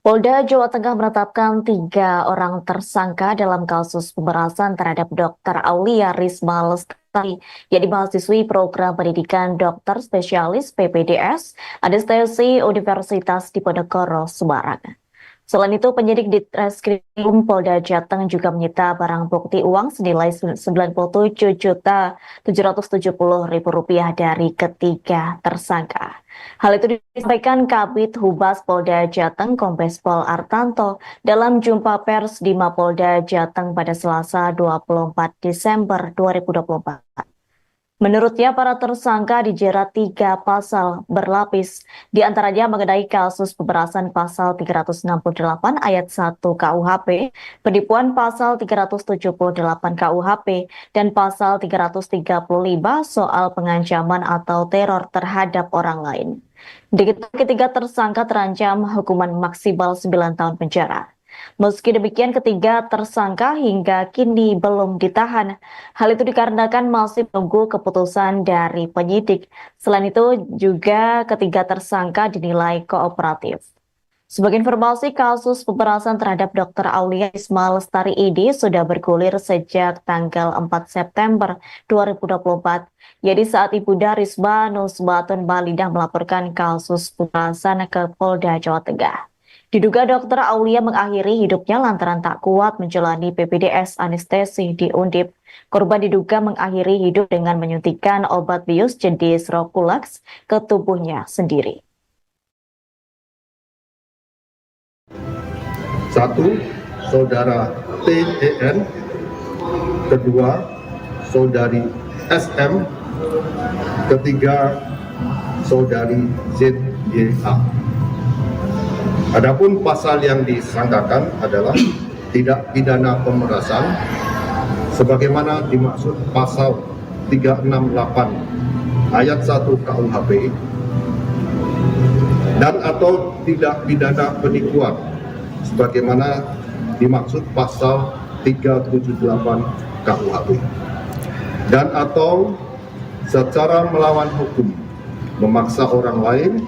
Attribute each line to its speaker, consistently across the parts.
Speaker 1: Polda Jawa Tengah menetapkan 3 orang tersangka dalam kasus pemerasan terhadap Dr. Aulia Risma Lestari, yakni mahasiswi program pendidikan dokter spesialis PPDS, Anestesi Universitas Diponegoro, Semarang. Selain itu, penyidik di Reskrim Polda Jateng juga menyita barang bukti uang senilai Rp97.770.000 dari ketiga tersangka. Hal itu disampaikan Kabid Humas Polda Jateng Kombes Pol Artanto dalam jumpa pers di Mapolda Jateng pada Selasa 24 Desember 2024. Menurutnya, para tersangka dijerat 3 pasal berlapis, di antaranya mengenai kasus pemerasan pasal 368 ayat 1 KUHP, penipuan pasal 378 KUHP, dan pasal 335 soal pengancaman atau teror terhadap orang lain. Ketiga tersangka terancam hukuman maksimal 9 tahun penjara. Meski demikian, ketiga tersangka hingga kini belum ditahan. Hal itu dikarenakan masih menunggu keputusan dari penyidik. Selain itu, juga ketiga tersangka dinilai kooperatif. Sebagai informasi, kasus pemerasan terhadap Dr. Aulia Risma Lestari ini sudah bergulir sejak tanggal 4 September 2024. Jadi saat Ibunda Risma Nusbatun Balidah melaporkan kasus pemerasan ke Polda Jawa Tengah. Diduga Dr. Aulia mengakhiri hidupnya lantaran tak kuat menjalani PPDS anestesi di Undip. Korban diduga mengakhiri hidup dengan menyuntikkan obat bius jenis Roflux ke tubuhnya sendiri.
Speaker 2: Satu, saudara TEN. Kedua, saudari SM. Ketiga, saudari ZYA. Adapun pasal yang disangkakan adalah tidak pidana pemerasan sebagaimana dimaksud pasal 368 ayat 1 KUHP dan atau tidak pidana penipuan sebagaimana dimaksud pasal 378 KUHP dan atau secara melawan hukum memaksa orang lain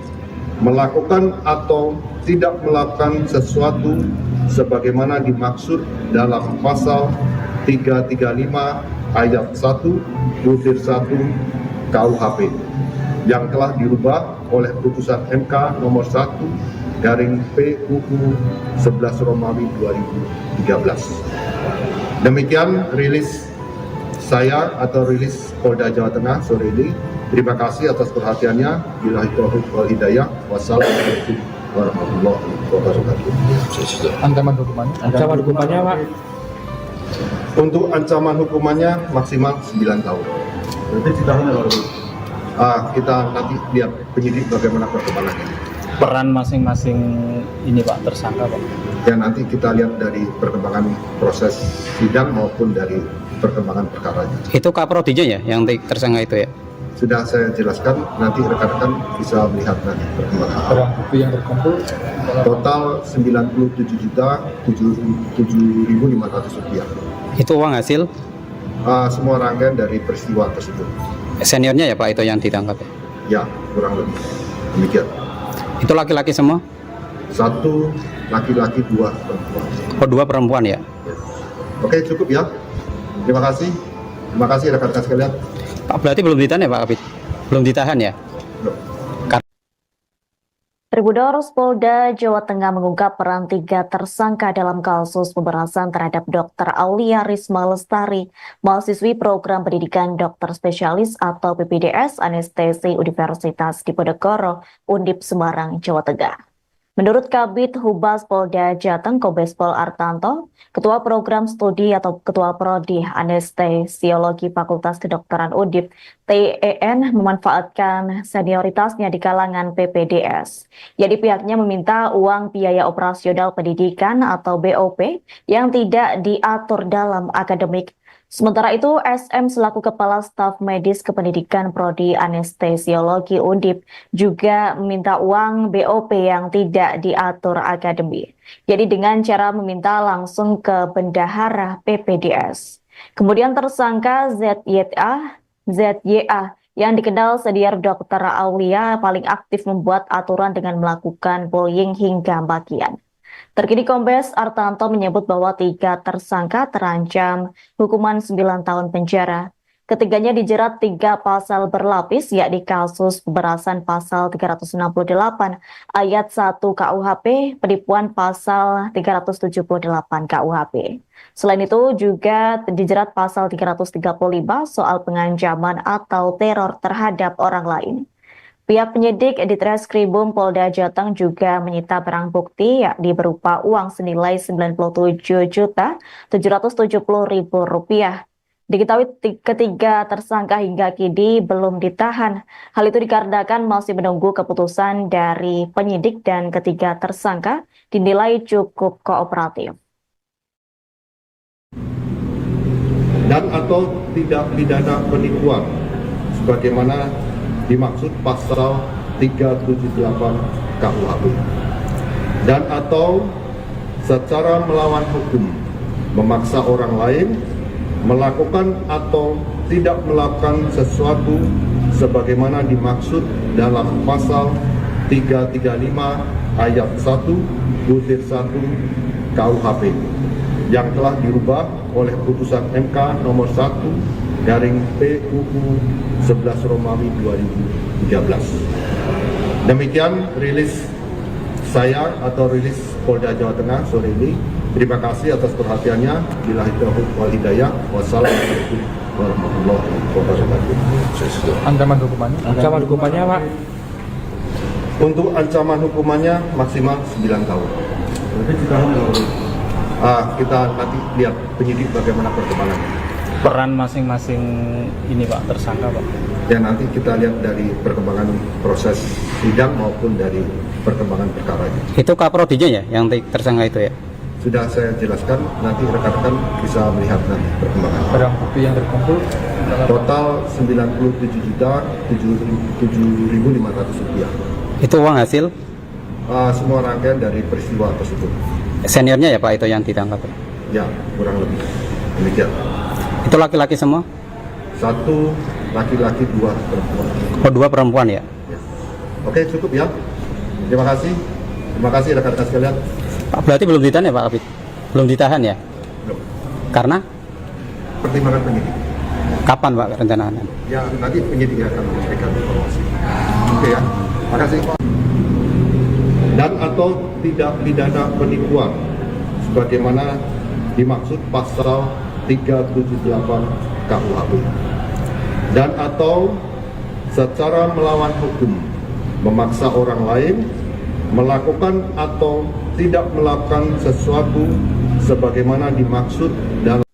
Speaker 2: melakukan atau tidak melakukan sesuatu sebagaimana dimaksud dalam pasal 335 ayat 1 butir 1 KUHP yang telah dirubah oleh putusan MK nomor 1 garing PUU 11 Romawi 2013. Demikian rilis saya atau rilis Polda Jawa Tengah sore ini. Terima kasih atas perhatiannya. Billahi taufiq wal hidayah. Wassalamualaikum warahmatullahi wabarakatuh.
Speaker 3: Ancaman hukumannya, Pak?
Speaker 2: Untuk ancaman hukumannya maksimal 9 tahun.
Speaker 3: Berarti ditahan ya, Pak?
Speaker 2: Kita nanti lihat penyidik bagaimana perkembangannya.
Speaker 3: Peran masing-masing ini, Pak, tersangka, Pak?
Speaker 2: Ya, nanti kita lihat dari perkembangan proses sidang maupun dari perkembangan perkaranya.
Speaker 4: Itu kaprodinya ya, yang tersangka itu ya?
Speaker 2: Sudah saya jelaskan, nanti rekan-rekan bisa melihat nanti perkembangan.
Speaker 3: Barang bukti yang terkumpul
Speaker 2: Total 97.007.500 rupiah.
Speaker 4: Itu uang hasil?
Speaker 2: Semua rangkaian dari peristiwa tersebut.
Speaker 4: Seniornya ya Pak itu yang ditangkap ya?
Speaker 2: Ya, kurang lebih demikian.
Speaker 4: Itu laki-laki semua?
Speaker 2: 1 laki-laki, 2 perempuan.
Speaker 4: Oh, 2 perempuan ya?
Speaker 2: Oke, cukup ya. Terima kasih rekan-rekan sekalian.
Speaker 4: Pak, berarti belum ditahan ya Pak Kabid? Belum ditahan ya?
Speaker 2: Belum.
Speaker 1: Tribunarus Polda Jawa Tengah mengungkap peran 3 tersangka dalam kasus pemerasan terhadap Dr. Aulia Risma Lestari, mahasiswi program pendidikan dokter spesialis atau PPDS Anestesi Universitas Diponegoro, Undip, Semarang, Jawa Tengah. Menurut Kabid Humas Polda Jateng Kombes Pol Artanto, Ketua Program Studi atau Ketua Prodi Anestesiologi Fakultas Kedokteran Undip, TEN memanfaatkan senioritasnya di kalangan PPDS. Jadi pihaknya meminta uang biaya operasional pendidikan atau BOP yang tidak diatur dalam akademik. Sementara itu, SM selaku Kepala Staf Medis Kependidikan Prodi Anestesiologi Undip juga meminta uang BOP yang tidak diatur akademi. Jadi dengan cara meminta langsung ke bendahara PPDS. Kemudian tersangka ZYA yang dikenal senior Dr. Aulia paling aktif membuat aturan dengan melakukan bullying hingga makian. Terkini Kombes Artanto menyebut bahwa 3 tersangka terancam hukuman 9 tahun penjara. Ketiganya dijerat 3 pasal berlapis, yakni kasus pemberasan pasal 368 ayat 1 KUHP, penipuan pasal 378 KUHP. Selain itu juga dijerat pasal 335 soal pengancaman atau teror terhadap orang lain. Pihak penyidik di Treskrimum Polda Jateng juga menyita barang bukti yakni berupa uang senilai Rp97.770.000. Diketahui ketiga tersangka hingga kini belum ditahan. Hal itu dikarenakan masih menunggu keputusan dari penyidik dan ketiga tersangka dinilai cukup kooperatif.
Speaker 2: Dan atau tidak pidana penipuan sebagaimana dimaksud pasal 378 KUHP, dan atau secara melawan hukum memaksa orang lain melakukan atau tidak melakukan sesuatu sebagaimana dimaksud dalam pasal 335 ayat 1/1 KUHP yang telah dirubah oleh putusan MK nomor 1/PUU 11 Romawi 2013. Demikian rilis saya atau rilis Polda Jawa Tengah sore ini. Terima kasih atas perhatiannya. Billahi taufiq wal hidayah. Wassalamualaikum warahmatullahi wabarakatuh.
Speaker 3: Ancaman hukumannya Pak?
Speaker 2: Untuk ancaman hukumannya maksimal 9 tahun. Kita nanti lihat penyidik bagaimana perkembangannya.
Speaker 3: Peran masing-masing ini Pak, tersangka Pak?
Speaker 2: Ya nanti kita lihat dari perkembangan proses sidang maupun dari perkembangan perkaranya.
Speaker 4: Itu kaprodinya ya yang tersangka itu ya?
Speaker 2: Sudah saya jelaskan, nanti rekan-rekan bisa melihat nanti perkembangan.
Speaker 3: Barang bukti yang terkumpul
Speaker 2: Total Rp97.007.500.
Speaker 4: Itu uang hasil
Speaker 2: Semua rangkaian dari peristiwa tersebut.
Speaker 4: seniornya ya Pak itu yang ditangkap?
Speaker 2: Ya, kurang lebih demikian.
Speaker 4: Itu laki-laki semua?
Speaker 2: 1 laki-laki, 2 perempuan.
Speaker 4: Oh, 2 perempuan ya?
Speaker 2: Ya. Oke, cukup ya. Terima kasih. Terima kasih rekan-rekan sekalian.
Speaker 4: Pak, berarti belum ditahan ya Pak Kabit? Belum ditahan ya?
Speaker 2: Belum.
Speaker 4: Karena?
Speaker 2: Pertimbangan penyidik.
Speaker 4: Kapan Pak rencananya?
Speaker 2: Ya, nanti penyidik akan memberikan informasi. Oke ya. Terima kasih. Dan atau tidak pidana penipuan sebagaimana dimaksud pasal 378 KUHP, dan atau secara melawan hukum memaksa orang lain melakukan atau tidak melakukan sesuatu sebagaimana dimaksud dalam.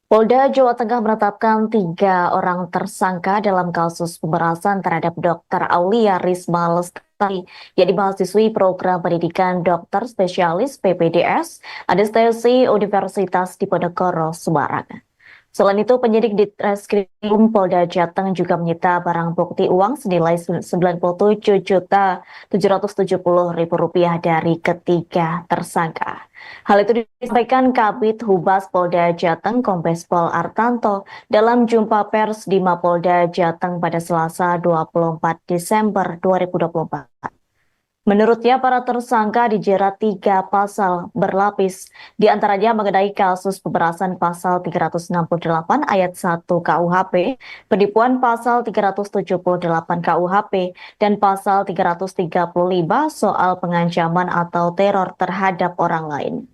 Speaker 1: Polda Jawa Tengah menetapkan 3 orang tersangka dalam kasus pemerasan terhadap Dr. Aulia Risma Lestari, yakni mahasiswi program pendidikan dokter spesialis PPDS Anestesi Universitas Diponegoro, Semarang. Selain itu, penyidik di Treskrimum Polda Jateng juga menyita barang bukti uang senilai Rp97.770.000 dari ketiga tersangka. Hal itu disampaikan Kabid Humas Polda Jateng Kombes Pol Artanto dalam jumpa pers di Mapolda Jateng pada Selasa 24 Desember 2024. Menurutnya, para tersangka dijerat 3 pasal berlapis, di antaranya mengenai kasus pemberasan pasal 368 ayat 1 KUHP, penipuan pasal 378 KUHP, dan pasal 335 soal pengancaman atau teror terhadap orang lain.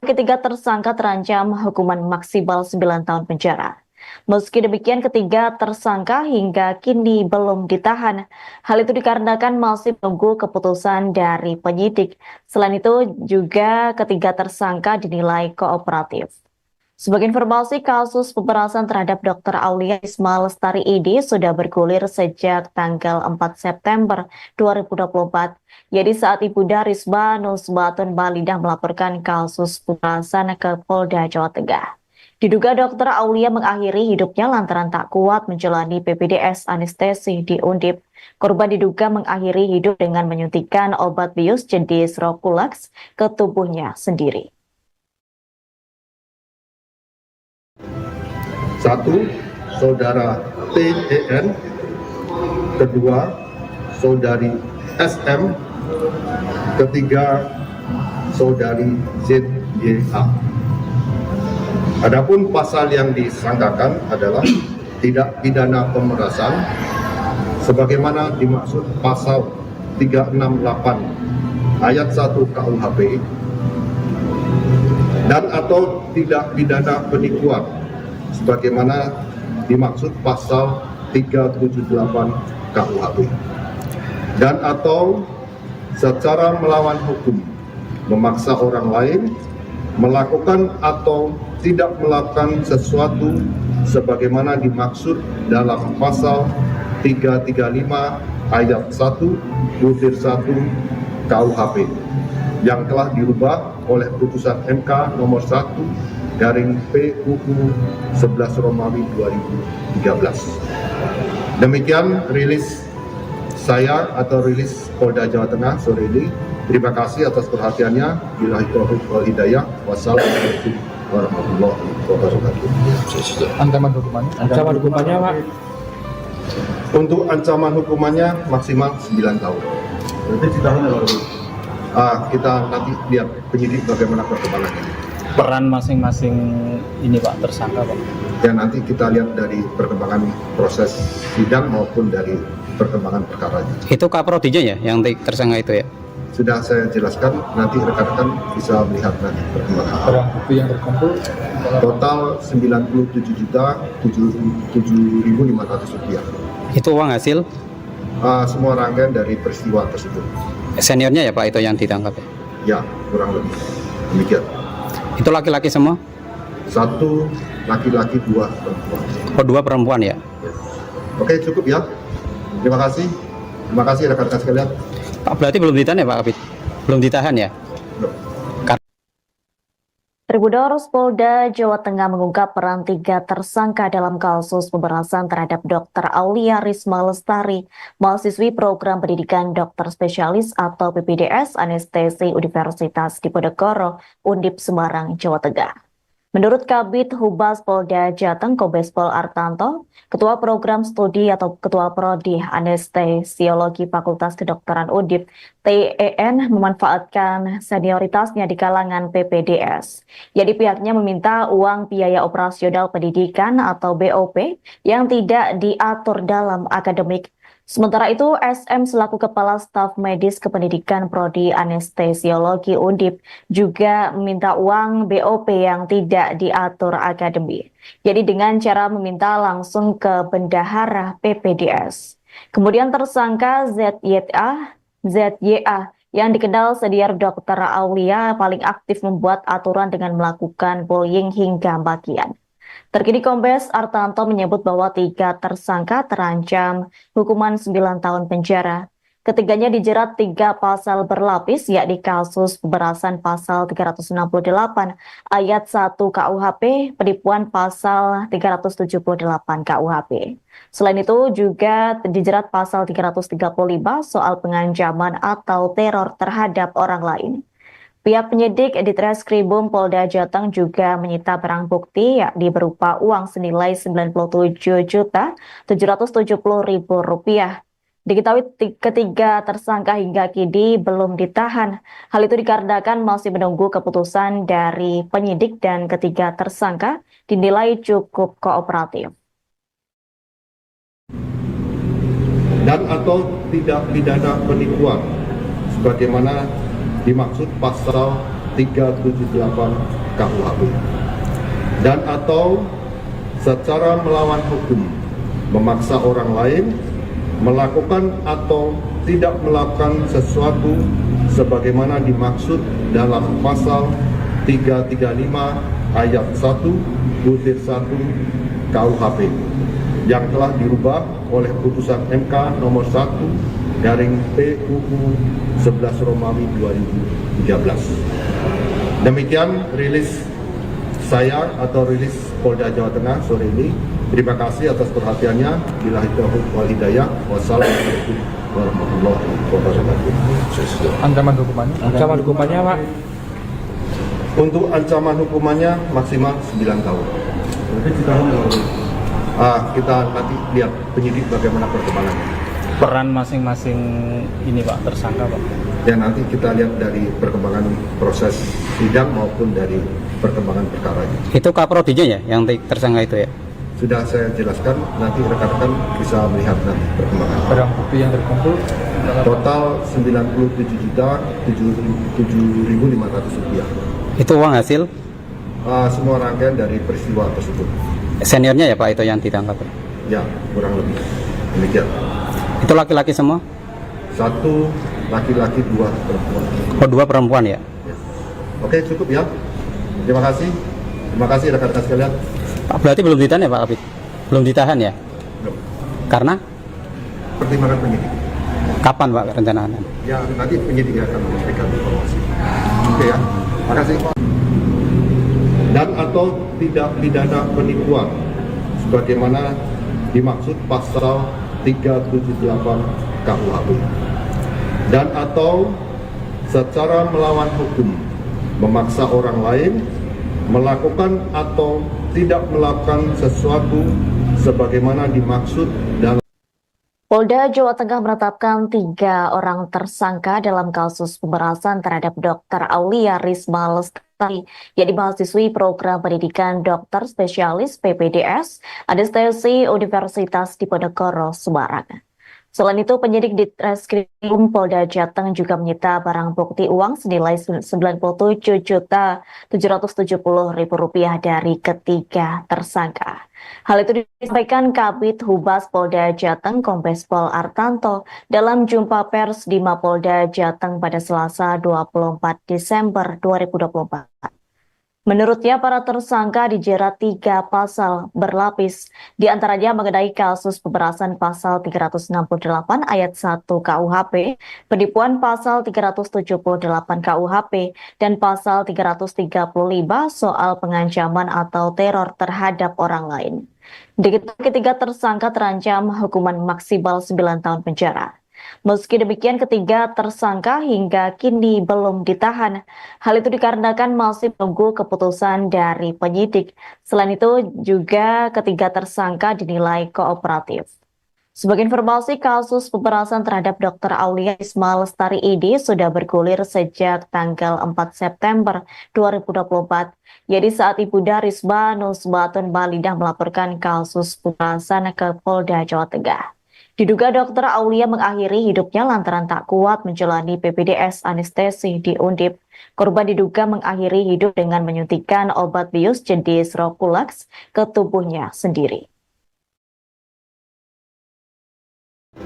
Speaker 1: Ketiga tersangka terancam hukuman maksimal 9 tahun penjara. Meski demikian, ketiga tersangka hingga kini belum ditahan. Hal itu dikarenakan masih menunggu keputusan dari penyidik. Selain itu, juga ketiga tersangka dinilai kooperatif. Sebagai informasi, kasus pemerasan terhadap Dr. Aulia Risma Lestari ini sudah bergulir sejak tanggal 4 September 2024. Jadi saat Ibunda Risma Nusbatun Balidah melaporkan kasus pemerasan ke Polda Jawa Tengah. Diduga Dr. Aulia mengakhiri hidupnya lantaran tak kuat menjalani PPDS anestesi di Undip. Korban diduga mengakhiri hidup dengan menyuntikkan obat bius jenis Roculax ke tubuhnya sendiri.
Speaker 2: 1. Saudara TEN. 2. Saudari SM. 3. saudari ZYA. Adapun pasal yang disangkakan adalah tidak pidana pemerasan sebagaimana dimaksud pasal 368 ayat 1 KUHP dan atau tidak pidana penipuan sebagaimana dimaksud pasal 378 KUHP dan atau secara melawan hukum memaksa orang lain melakukan atau tidak melakukan sesuatu sebagaimana dimaksud dalam pasal 335 ayat 1 butir 1 KUHP yang telah dirubah oleh putusan MK nomor 1 garing PUU 11 Romawi 2013. Demikian rilis saya atau rilis Polda Jawa Tengah sore ini. Terima kasih atas perhatiannya. Billahi taufiq wal hidayah. Wassalamualaikum warahmatullahi wabarakatuh.
Speaker 3: Ancaman hukumannya Pak?
Speaker 2: Untuk ancaman hukumannya maksimal 9 tahun.
Speaker 5: Berarti ditahan ya Pak?
Speaker 2: Kita nanti lihat penyidik bagaimana perkembangannya.
Speaker 3: Peran masing-masing ini Pak tersangka Pak?
Speaker 2: Dan nanti kita lihat dari perkembangan proses sidang maupun dari perkembangan perkaranya.
Speaker 4: Itu kaprodinya ya yang tersangka itu ya?
Speaker 2: Sudah saya jelaskan, nanti rekan-rekan bisa melihat nanti perkembangan.
Speaker 3: Barang bukti yang terkumpul
Speaker 2: Total 97.007.500 rupiah.
Speaker 4: Itu uang hasil
Speaker 2: Semua rangkaian dari peristiwa tersebut.
Speaker 4: seniornya ya Pak itu yang ditangkap ya?
Speaker 2: Ya, kurang lebih demikian.
Speaker 4: Itu laki-laki semua?
Speaker 2: 1 laki-laki, 2 perempuan.
Speaker 4: Oh 2 perempuan ya?
Speaker 2: Oke, cukup ya. Terima kasih rekan-rekan sekalian.
Speaker 4: Pak berarti belum ditahan ya Pak Kabit? Belum ditahan ya?
Speaker 1: Tribunnews Polda Jawa Tengah mengungkap peran 3 tersangka dalam kasus pemerasan terhadap Dr. Aulia Risma Lestari, mahasiswi program pendidikan dokter spesialis atau PPDS Anestesi Universitas Diponegoro, Undip Semarang, Jawa Tengah. Menurut Kabid Humas Polda Jateng Kombes Pol Artanto, Ketua Program Studi atau Ketua Prodi Anestesiologi Fakultas Kedokteran Undip, TEN memanfaatkan senioritasnya di kalangan PPDS. Jadi pihaknya meminta uang biaya operasional pendidikan atau BOP yang tidak diatur dalam akademik. Sementara itu, SM selaku Kepala Staf Medis Kependidikan Prodi Anestesiologi Undip juga meminta uang BOP yang tidak diatur akademi. Jadi dengan cara meminta langsung ke bendahara PPDS. Kemudian tersangka ZYA yang dikenal senior Dr. Aulia paling aktif membuat aturan dengan melakukan bullying hingga makian. Terkini Kombes Artanto menyebut bahwa 3 tersangka terancam hukuman 9 tahun penjara. Ketiganya dijerat 3 pasal berlapis, yakni kasus pemerasan pasal 368 ayat 1 KUHP, penipuan pasal 378 KUHP. Selain itu juga dijerat pasal 335 soal pengancaman atau teror terhadap orang lain. Pihak penyidik di Treskrimum Polda Jateng juga menyita barang bukti yakni berupa uang senilai Rp97.770.000. Diketahui ketiga tersangka hingga kini belum ditahan. Hal itu dikarenakan masih menunggu keputusan dari penyidik dan ketiga tersangka dinilai cukup kooperatif.
Speaker 2: Dan atau tidak pidana penipuan sebagaimana dimaksud pasal 378 KUHP dan atau secara melawan hukum memaksa orang lain melakukan atau tidak melakukan sesuatu sebagaimana dimaksud dalam pasal 335 ayat 1 butir 1 KUHP yang telah dirubah oleh putusan MK nomor 1 garing PUU 11 Romawi 2013. Demikian rilis saya atau rilis Polda Jawa Tengah sore ini. Terima kasih atas perhatiannya. Billahi taufiq wal hidayah. Wassalamualaikum warahmatullahi wabarakatuh.
Speaker 3: ancaman hukumannya Pak?
Speaker 2: Untuk ancaman hukumannya maksimal 9 tahun.
Speaker 5: Berarti ditahan ya Pak?
Speaker 2: Kita nanti lihat penyidik bagaimana perkembangannya.
Speaker 3: Peran masing-masing ini Pak tersangka Pak?
Speaker 2: Dan nanti kita lihat dari perkembangan proses sidang maupun dari perkembangan perkaranya.
Speaker 4: Itu kaprodinya ya yang tersangka itu ya?
Speaker 2: Sudah saya jelaskan, nanti rekan-rekan bisa melihat nanti perkembangan.
Speaker 3: Barang bukti yang terkumpul
Speaker 2: Total 97.007.500 rupiah.
Speaker 4: Itu uang hasil
Speaker 2: Semua rangkaian dari peristiwa tersebut.
Speaker 4: seniornya ya Pak itu yang ditangkap?
Speaker 2: Ya, kurang lebih demikian.
Speaker 4: Itu laki-laki semua?
Speaker 2: 1 laki-laki, 2 perempuan.
Speaker 4: Oh, 2 perempuan ya?
Speaker 2: Ya. Oke, cukup ya. Terima kasih. Terima kasih rekan-rekan sekalian.
Speaker 4: Pak, berarti belum ditahan ya Pak Kabid? Belum ditahan ya?
Speaker 2: Belum.
Speaker 4: Karena
Speaker 2: Pertimbangan penyidik.
Speaker 4: kapan Pak rencananya?
Speaker 2: Ya, nanti penyidik akan memberikan informasi. Oke ya. Terima kasih. Dan atau tidak pidana penipuan sebagaimana dimaksud pasal 378 KUHP. Dan atau secara melawan hukum memaksa orang lain melakukan atau tidak melakukan sesuatu sebagaimana dimaksud dalam
Speaker 1: Polda Jawa Tengah menetapkan 3 orang tersangka dalam kasus pemerasan terhadap Dr. Aulia Risma Lestari, yakni mahasiswi program pendidikan dokter spesialis PPDS Anestesi Universitas Diponegoro, Semarang. Selain itu, penyidik di Treskrim Polda Jateng juga menyita barang bukti uang senilai Rp97.770.000 dari ketiga tersangka. Hal itu disampaikan Kabid Humas Polda Jateng Kombes Pol Artanto dalam jumpa pers di Mapolda Jateng pada Selasa 24 Desember 2024. Menurutnya, para tersangka dijerat 3 pasal berlapis, di antaranya mengenai kasus pemerasan pasal 368 ayat 1 KUHP, penipuan pasal 378 KUHP, dan pasal 335 soal pengancaman atau teror terhadap orang lain. Dengan ketiga tersangka terancam hukuman maksimal 9 tahun penjara. Meski demikian, ketiga tersangka hingga kini belum ditahan. Hal itu dikarenakan masih menunggu keputusan dari penyidik. Selain itu, juga ketiga tersangka dinilai kooperatif. Sebagai informasi, kasus pemerasan terhadap Dr. Aulia Risma Lestari ini sudah bergulir sejak tanggal 4 September 2024. Jadi saat Ibunda Risma Nusbatun Balidah melaporkan kasus pemerasan ke Polda Jawa Tengah. Diduga Dr. Aulia mengakhiri hidupnya lantaran tak kuat menjalani PPDS anestesi di Undip. Korban diduga mengakhiri hidup dengan menyuntikkan obat bius jenis Roculux ke tubuhnya sendiri.
Speaker 2: 1.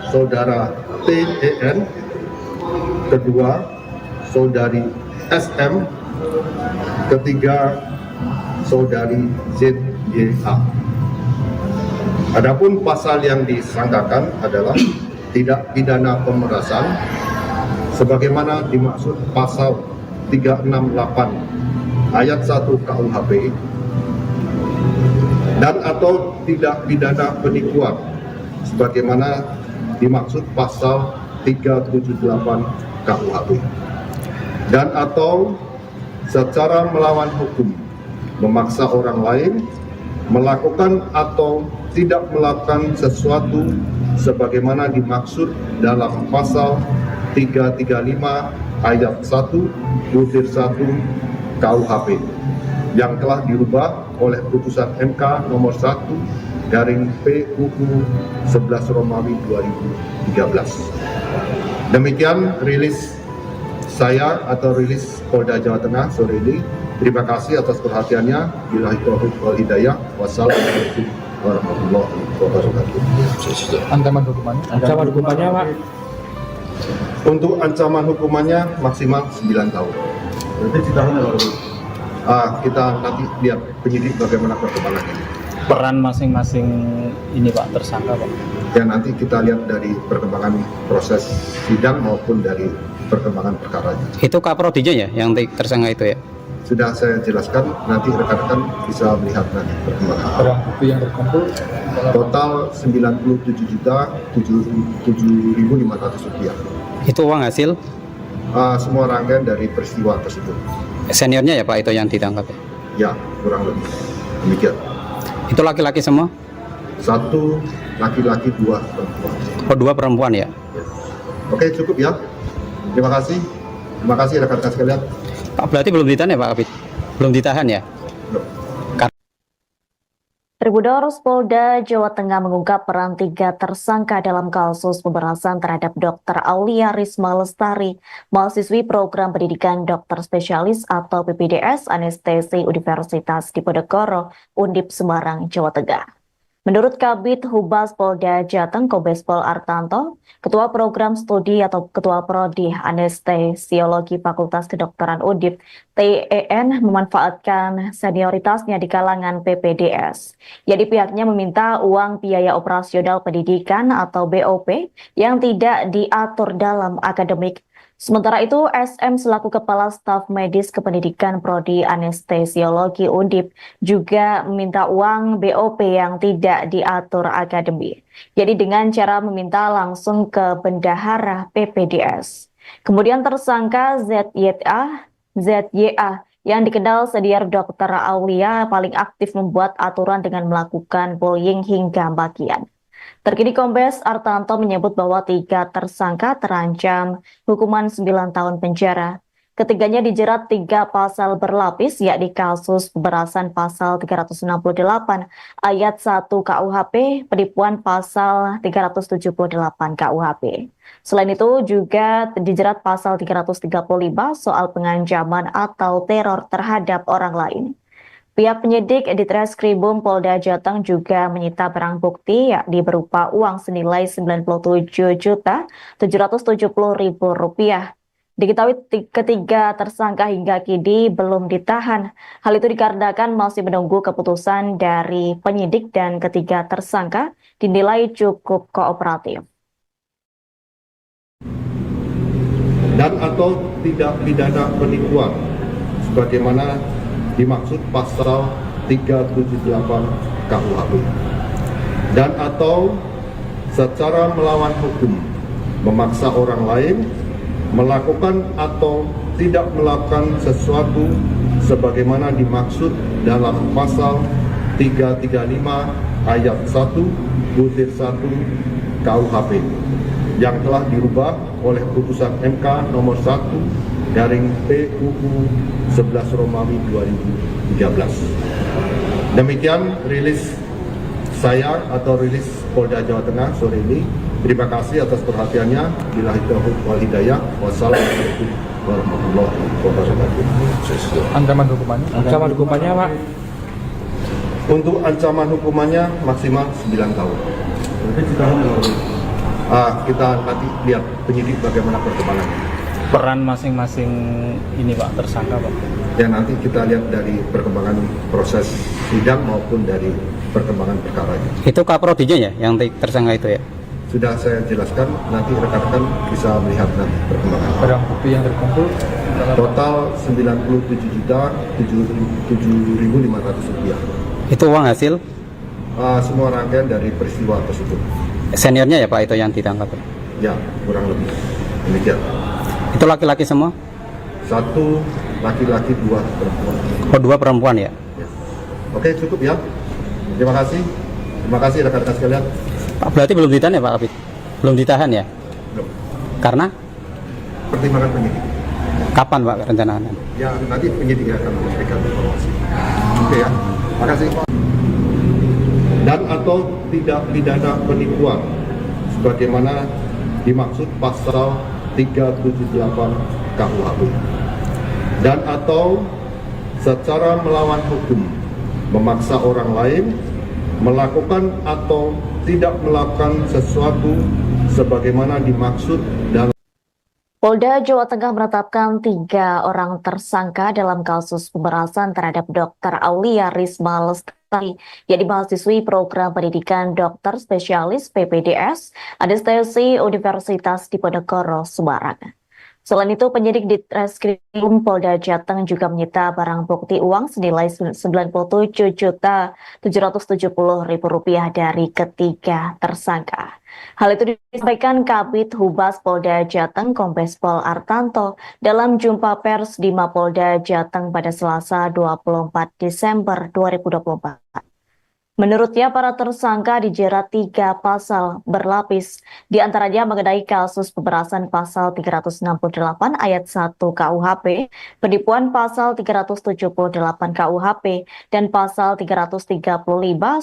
Speaker 2: Saudara TEN. 2. Saudari SM. 3. Saudari ZYA. Adapun pasal yang disangkakan adalah tidak pidana pemerasan sebagaimana dimaksud pasal 368 ayat 1 KUHP dan atau tidak pidana penipuan sebagaimana dimaksud pasal 378 KUHP dan atau secara melawan hukum memaksa orang lain melakukan atau tidak melakukan sesuatu sebagaimana dimaksud dalam pasal 335 ayat 1 butir 1 KUHP yang telah dirubah oleh putusan MK nomor 1 garing PUU 11 Romawi 2013. Demikian rilis saya atau rilis Polda Jawa Tengah sore ini. Terima kasih atas perhatiannya. Billahi taufiq wal hidayah. Wassalamualaikum warahmatullahi wabarakatuh.
Speaker 3: ancaman hukumannya Pak?
Speaker 2: Untuk ancaman hukumannya maksimal 9 tahun.
Speaker 5: Berarti ditahan ya Pak?
Speaker 2: Kita nanti lihat penyidik bagaimana perkembangannya.
Speaker 3: Peran masing-masing ini Pak tersangka Pak?
Speaker 2: Ya, nanti kita lihat dari perkembangan proses sidang maupun dari perkembangan perkaranya.
Speaker 4: Itu kaprodinya ya yang tersangka itu ya?
Speaker 2: Sudah saya jelaskan, nanti rekan-rekan bisa melihat nanti perkembangan.
Speaker 3: Barang bukti yang terkumpul
Speaker 2: Total 97.007.500 rupiah.
Speaker 4: Itu uang hasil
Speaker 2: Semua rangkaian dari peristiwa tersebut.
Speaker 4: seniornya ya Pak itu yang ditangkap ya?
Speaker 2: Ya, kurang lebih demikian.
Speaker 4: Itu laki-laki semua?
Speaker 2: 1 laki-laki, 2 perempuan.
Speaker 4: Oh, 2 perempuan ya?
Speaker 2: Oke, cukup ya. Terima kasih. Terima kasih rekan-rekan sekalian.
Speaker 4: Pak, berarti belum ditahan ya Pak Kabit? Belum ditahan ya?
Speaker 1: Tribunnews Polda Jawa Tengah mengungkap peran 3 tersangka dalam kasus pemerasan terhadap Dr. Aulia Risma Lestari, mahasiswi program pendidikan dokter spesialis atau PPDS Anestesi Universitas Diponegoro, Undip Semarang, Jawa Tengah. Menurut Kabid Humas Polda Jateng Kombes Pol Artanto, Ketua Program Studi atau Ketua Prodi Anestesiologi Fakultas Kedokteran Undip, TEN memanfaatkan senioritasnya di kalangan PPDS. Jadi pihaknya meminta uang biaya operasional pendidikan atau BOP yang tidak diatur dalam akademik. Sementara itu, SM selaku Kepala Staf Medis Kependidikan Prodi Anestesiologi Undip juga meminta uang BOP yang tidak diatur akademik. Jadi dengan cara meminta langsung ke bendahara PPDS. Kemudian tersangka ZYA yang dikenal senior Dr. Aulia paling aktif membuat aturan dengan melakukan bullying hingga makian. Terkini Kombes Artanto menyebut bahwa 3 tersangka terancam hukuman 9 tahun penjara. Ketiganya dijerat 3 pasal berlapis, yakni kasus pemerasan pasal 368 ayat 1 KUHP, penipuan pasal 378 KUHP. Selain itu juga dijerat pasal 335 soal pengancaman atau teror terhadap orang lain. Pihak penyidik di Treskrimum Polda Jateng juga menyita barang bukti yakni berupa uang senilai Rp97.770.000. Diketahui ketiga tersangka hingga kini belum ditahan. Hal itu dikarenakan masih menunggu keputusan dari penyidik dan ketiga tersangka dinilai cukup kooperatif.
Speaker 2: Dan atau tidak pidana penipuan sebagaimana dimaksud pasal 378 KUHP, dan atau secara melawan hukum memaksa orang lain melakukan atau tidak melakukan sesuatu sebagaimana dimaksud dalam pasal 335 ayat 1/1 KUHP yang telah dirubah oleh putusan MK nomor 1/PUU 11 Romawi 2013. Demikian rilis saya atau rilis Polda Jawa Tengah sore ini. Terima kasih atas perhatiannya. Billahi taufiq wal hidayah. Wassalamualaikum warahmatullahi wabarakatuh.
Speaker 3: Ancaman hukumannya? Ancaman hukumannya Pak?
Speaker 2: Untuk ancaman hukumannya maksimal 9 tahun.
Speaker 5: Berarti ditahan ya Pak?
Speaker 2: Kita nanti lihat penyidik bagaimana perkembangannya.
Speaker 3: Peran masing-masing ini Pak, tersangka Pak?
Speaker 2: Ya nanti kita lihat dari perkembangan proses sidang maupun dari perkembangan perkara ini.
Speaker 4: Itu kaprodinya ya yang tersangka itu ya?
Speaker 2: Sudah saya jelaskan, nanti rekan-rekan bisa melihat nanti perkembangan.
Speaker 3: Barang bukti yang terkumpul?
Speaker 2: Total Rp97.007.500.
Speaker 4: Itu uang hasil?
Speaker 2: Semua rangkaian dari peristiwa tersebut.
Speaker 4: Seniornya ya Pak itu yang ditangkap?
Speaker 2: Ya, kurang lebih demikian.
Speaker 4: Itu laki-laki semua?
Speaker 2: 1 laki-laki, 2 perempuan.
Speaker 4: Oh, 2 perempuan ya?
Speaker 2: Ya. Oke, cukup ya. Terima kasih. Terima kasih rekan-rekan sekalian.
Speaker 4: Pak, berarti belum ditahan ya Pak Kabit? Belum ditahan ya?
Speaker 2: Belum.
Speaker 4: Karena?
Speaker 2: Pertimbangan penyidik.
Speaker 4: Kapan Pak rencananya?
Speaker 2: Ya, nanti penyidik akan memberikan informasi. Oke ya. Terima kasih. Dan atau tidak pidana penipuan sebagaimana dimaksud pasal 378 KUHP, dan atau secara melawan hukum memaksa orang lain melakukan atau tidak melakukan sesuatu sebagaimana dimaksud dalam.
Speaker 1: Polda Jawa Tengah menetapkan 3 orang tersangka dalam kasus pemerasan terhadap Dr. Aulia Risma Lestari, yakni mahasiswi program pendidikan dokter spesialis PPDS Anestesi Universitas Diponegoro, Semarang. Selain itu, penyidik di Treskrimum Polda Jateng juga menyita barang bukti uang senilai Rp97.770.000 dari ketiga tersangka. Hal itu disampaikan Kabid Humas Polda Jateng Kombes Pol Artanto dalam jumpa pers di Mapolda Jateng pada Selasa 24 Desember 2024. Menurutnya, para tersangka dijerat 3 pasal berlapis, di antaranya mengenai kasus pemerasan pasal 368 ayat 1 KUHP, penipuan pasal 378 KUHP, dan pasal 335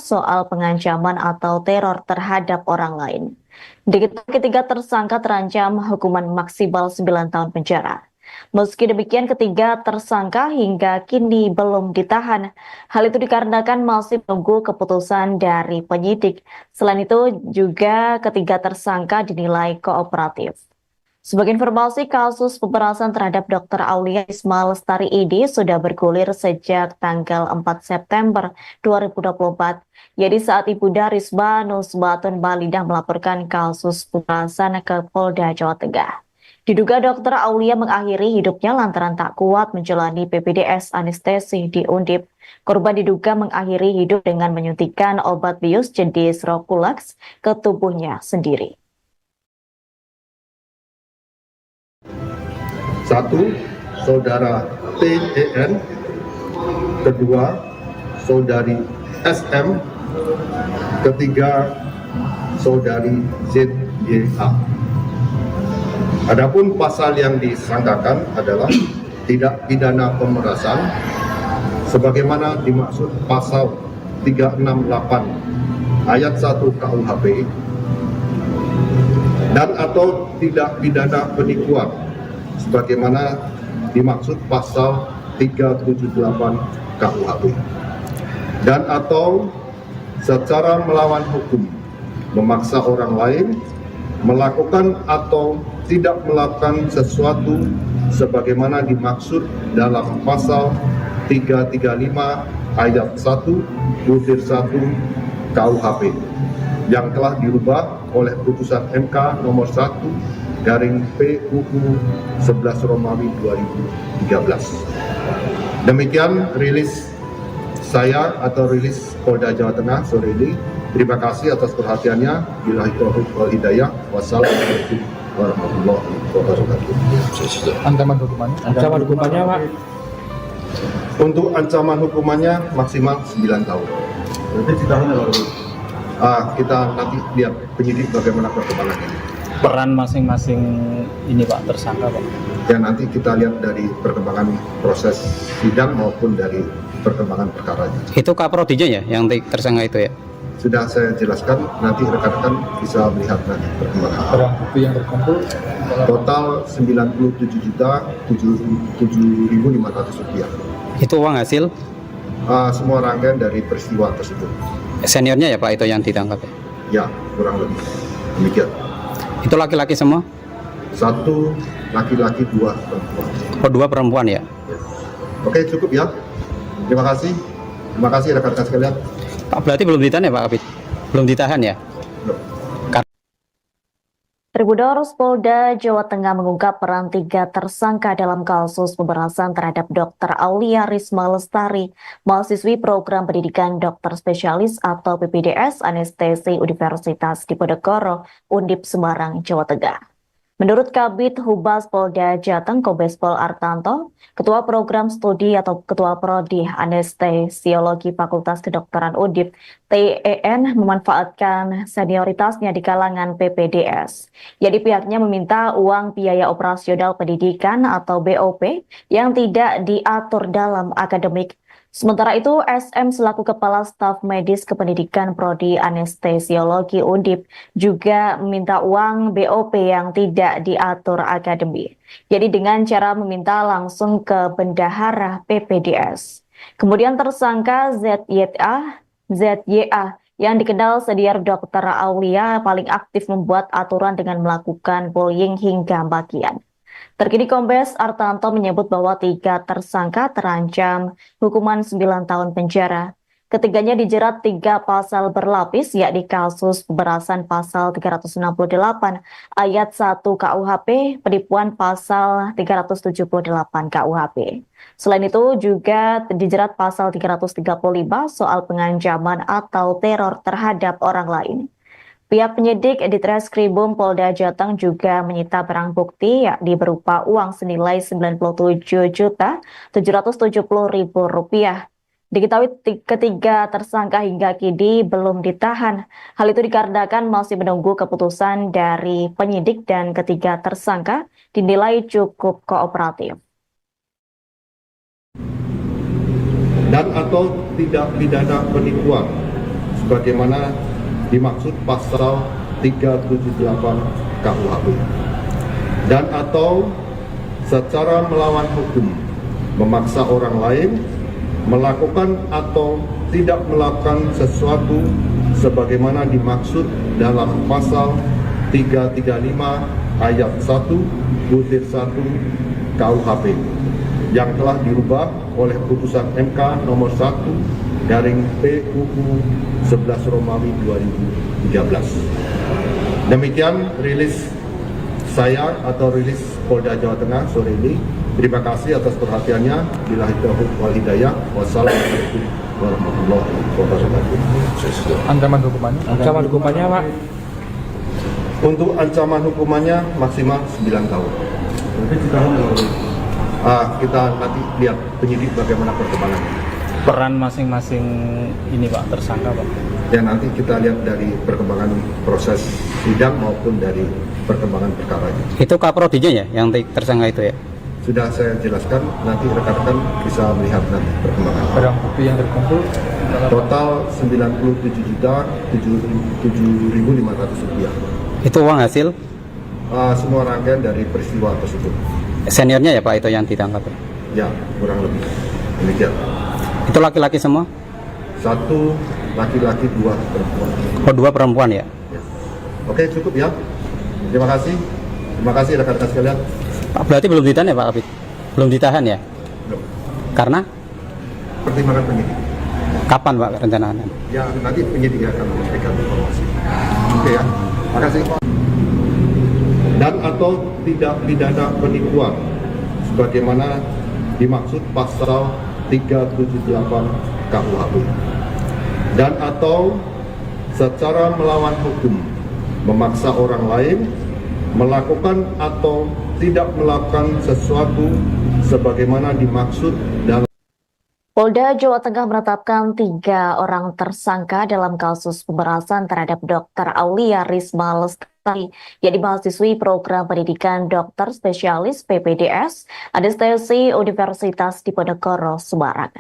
Speaker 1: soal pengancaman atau teror terhadap orang lain. Ketiga tersangka terancam hukuman maksimal 9 tahun penjara. Meski demikian, ketiga tersangka hingga kini belum ditahan. Hal itu dikarenakan masih menunggu keputusan dari penyidik. Selain itu, juga ketiga tersangka dinilai kooperatif. Sebagai informasi, kasus pemerasan terhadap Dr. Aulia Risma Lestari ini sudah bergulir sejak tanggal 4 September 2024. Jadi saat Ibunda Risma Nusbatun Balidah melaporkan kasus pemerasan ke Polda Jawa Tengah. Diduga Dr. Aulia mengakhiri hidupnya lantaran tak kuat menjalani PPDS anestesi di Undip. Korban diduga mengakhiri hidup dengan menyuntikkan obat bius jenis Roculax ke tubuhnya sendiri.
Speaker 2: 1. Saudara TEN. Kedua, saudari SM. Ketiga, saudari ZYA. Adapun pasal yang disangkakan adalah tidak pidana pemerasan sebagaimana dimaksud pasal 368 ayat 1 KUHP dan atau tidak pidana penipuan sebagaimana dimaksud pasal 378 KUHP dan atau secara melawan hukum memaksa orang lain melakukan atau tidak melakukan sesuatu sebagaimana dimaksud dalam pasal 335 ayat 1/1 KUHP yang telah dirubah oleh putusan MK nomor 1/PUU 11 Romawi 2013. Demikian rilis saya atau rilis Polda Jawa Tengah sore ini. Terima kasih atas perhatiannya. Billahi taufiq wal hidayah. Wassalamualaikum warahmatullahi wabarakatuh.
Speaker 3: Ancaman hukumannya, Pak.
Speaker 2: Untuk ancaman hukumannya maksimal 9 tahun.
Speaker 5: Berarti ditahan ya Pak?
Speaker 2: Kita nanti lihat penyidik bagaimana perkembangannya.
Speaker 3: Peran masing-masing ini Pak tersangka Pak.
Speaker 2: Dan nanti kita lihat dari perkembangan proses sidang maupun dari perkembangan perkaranya.
Speaker 4: Itu kaprodinya ya yang tersangka itu ya?
Speaker 2: Sudah saya jelaskan, nanti rekan-rekan bisa melihat nanti perkembangan.
Speaker 3: Barang bukti yang terkumpul
Speaker 2: Total 97.007.500 rupiah.
Speaker 4: Itu uang hasil
Speaker 2: Semua rangkaian dari peristiwa tersebut.
Speaker 4: seniornya ya Pak itu yang ditangkap ya?
Speaker 2: Ya, kurang lebih demikian.
Speaker 4: Itu laki-laki semua?
Speaker 2: 1 laki-laki, 2 perempuan.
Speaker 4: Oh 2 perempuan ya?
Speaker 2: Oke, cukup ya. Terima kasih rekan-rekan sekalian.
Speaker 4: Pak berarti belum ditahan ya Pak Kabit? Belum ditahan ya?
Speaker 1: Tribunnews Polda Jawa Tengah mengungkap peran 3 tersangka dalam kasus pemerasan terhadap Dr. Aulia Risma Lestari, mahasiswi program pendidikan dokter spesialis atau PPDS anestesi Universitas Diponegoro, Undip Semarang, Jawa Tengah. Menurut Kabid Humas Polda Jateng Kombes Pol Artanto, Ketua Program Studi atau Ketua Prodi Anestesiologi Fakultas Kedokteran Undip, TEN memanfaatkan senioritasnya di kalangan PPDS. Jadi pihaknya meminta uang biaya operasional pendidikan atau BOP yang tidak diatur dalam akademik. Sementara itu, SM selaku Kepala Staf Medis Kependidikan Prodi Anestesiologi Undip juga meminta uang BOP yang tidak diatur akademi. Jadi dengan cara meminta langsung ke bendahara PPDS. Kemudian tersangka ZYA yang dikenal senior Dr. Aulia paling aktif membuat aturan dengan melakukan bullying hingga makian. Terkini Kombes Artanto menyebut bahwa 3 tersangka terancam hukuman 9 tahun penjara. Ketiganya dijerat 3 pasal berlapis, yakni kasus pemerasan pasal 368 ayat 1 KUHP, penipuan pasal 378 KUHP. Selain itu juga dijerat pasal 335 soal pengancaman atau teror terhadap orang lain. Pihak penyidik di Treskrimum Polda Jateng juga menyita barang bukti yakni berupa uang senilai Rp97.770.000. Diketahui ketiga tersangka hingga kini belum ditahan. Hal itu dikarenakan masih menunggu keputusan dari penyidik dan ketiga tersangka dinilai cukup kooperatif.
Speaker 2: Dan atau tidak pidana penipuan sebagaimana dimaksud pasal 378 KUHP. Dan atau secara melawan hukum memaksa orang lain melakukan atau tidak melakukan sesuatu sebagaimana dimaksud dalam pasal 335 ayat 1/1 KUHP yang telah dirubah oleh putusan MK nomor 1/PUU 11 Romawi 2013. Demikian rilis saya atau rilis Polda Jawa Tengah sore ini. Terima kasih atas perhatiannya. Billahi taufiq wal hidayah. Wassalamualaikum warahmatullahi wabarakatuh.
Speaker 3: Ancaman hukumannya Pak?
Speaker 2: Untuk ancaman hukumannya maksimal 9 tahun.
Speaker 5: Berarti ditahan ya, Pak?
Speaker 2: Kita nanti lihat penyidik bagaimana perkembangannya.
Speaker 3: Peran masing-masing ini Pak, tersangka Pak?
Speaker 2: Ya nanti kita lihat dari perkembangan proses sidang maupun dari perkembangan perkaranya.
Speaker 4: Itu kaprodinya ya yang tersangka itu ya?
Speaker 2: Sudah saya jelaskan, nanti rekan-rekan bisa melihat nanti perkembangan.
Speaker 3: Barang bukti yang terkumpul
Speaker 2: Total 97.007.500 rupiah.
Speaker 4: Itu uang hasil
Speaker 2: Semua rangkaian dari peristiwa tersebut.
Speaker 4: seniornya ya Pak itu yang ditangkap?
Speaker 2: Ya, kurang lebih demikian.
Speaker 4: Itu laki-laki semua?
Speaker 2: 1 laki-laki, 2 perempuan.
Speaker 4: Oh, 2 perempuan ya?
Speaker 2: Ya. Oke, cukup ya. Terima kasih. Terima kasih rekan-rekan sekalian.
Speaker 4: Pak, berarti belum ditahan ya Pak Kabit? Belum ditahan ya?
Speaker 2: Belum.
Speaker 4: Karena
Speaker 2: Pertimbangan penyidik.
Speaker 4: kapan Pak rencananya?
Speaker 2: Ya, nanti penyidik akan memberikan informasi. Oke ya. Terima kasih. Dan atau tidak pidana penipuan sebagaimana dimaksud pasal 378 KUHP. Dan atau secara melawan hukum memaksa orang lain melakukan atau tidak melakukan sesuatu sebagaimana dimaksud dalam
Speaker 1: Polda Jawa Tengah menetapkan 3 orang tersangka dalam kasus pemerasan terhadap Dr. Aulia Risma Lestari, yaitu mahasiswi program pendidikan dokter spesialis PPDS Anestesi Universitas Diponegoro, Semarang.